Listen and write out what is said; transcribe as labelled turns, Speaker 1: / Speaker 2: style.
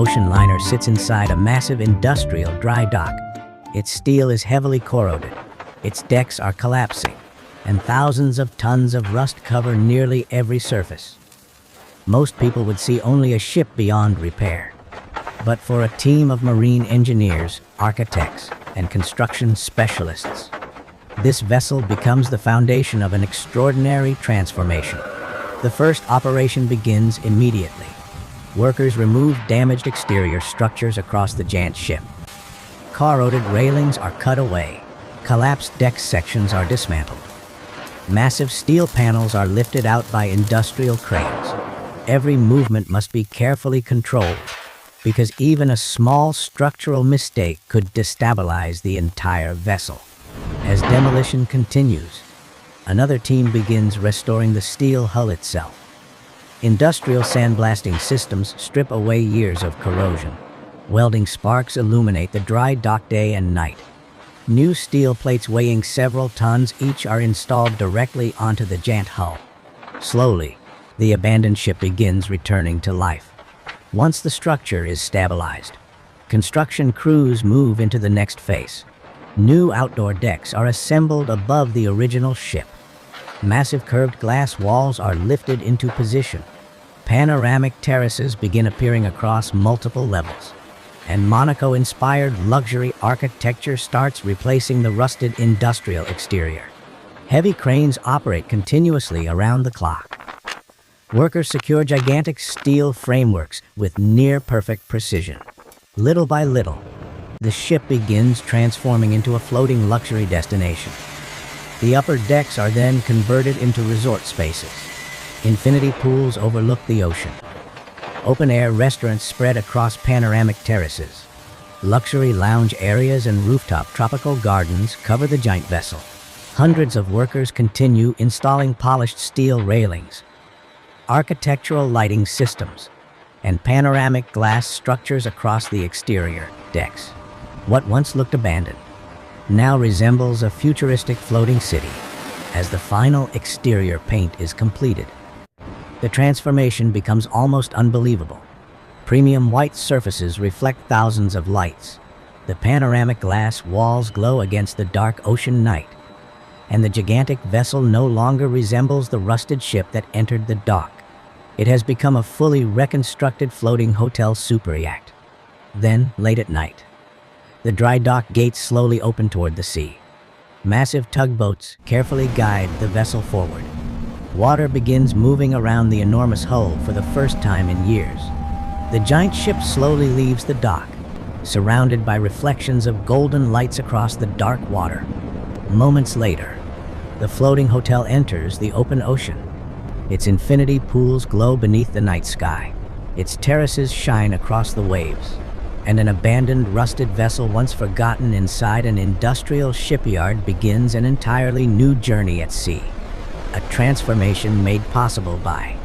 Speaker 1: ocean liner sits inside a massive industrial dry dock. Its steel is heavily corroded, its decks are collapsing, and thousands of tons of rust cover nearly every surface. Most people would see only a ship beyond repair. But for a team of marine engineers, architects, and construction specialists, this vessel becomes the foundation of an extraordinary transformation. The first operation begins immediately. Workers remove damaged exterior structures across the giant ship. Corroded railings are cut away. Collapsed deck sections are dismantled. Massive steel panels are lifted out by industrial cranes. Every movement must be carefully controlled, because even a small structural mistake could destabilize the entire vessel. As demolition continues, another team begins restoring the steel hull itself. Industrial sandblasting systems strip away years of corrosion. Welding sparks illuminate the dry dock day and night. New steel plates weighing several tons each are installed directly onto the giant hull. Slowly, the abandoned ship begins returning to life. Once the structure is stabilized, construction crews move into the next phase. New outdoor decks are assembled above the original ship. Massive curved glass walls are lifted into position. Panoramic terraces begin appearing across multiple levels. And Monaco-inspired luxury architecture starts replacing the rusted industrial exterior. Heavy cranes operate continuously around the clock. Workers secure gigantic steel frameworks with near-perfect precision. Little by little, the ship begins transforming into a floating luxury destination. The upper decks are then converted into resort spaces. Infinity pools overlook the ocean. Open-air restaurants spread across panoramic terraces. Luxury lounge areas and rooftop tropical gardens cover the giant vessel. Hundreds of workers continue installing polished steel railings, architectural lighting systems, and panoramic glass structures across the exterior decks. What once looked abandoned now resembles a futuristic floating city as the final exterior paint is completed. The transformation becomes almost unbelievable. Premium white surfaces reflect thousands of lights. The panoramic glass walls glow against the dark ocean night, and the gigantic vessel no longer resembles the rusted ship that entered the dock. It has become a fully reconstructed floating hotel super yacht. Then, late at night, the dry dock gates slowly open toward the sea. Massive tugboats carefully guide the vessel forward. Water begins moving around the enormous hull for the first time in years. The giant ship slowly leaves the dock, surrounded by reflections of golden lights across the dark water. Moments later, the floating hotel enters the open ocean. Its infinity pools glow beneath the night sky. Its terraces shine across the waves. And an abandoned, rusted vessel once forgotten inside an industrial shipyard begins an entirely new journey at sea. A transformation made possible by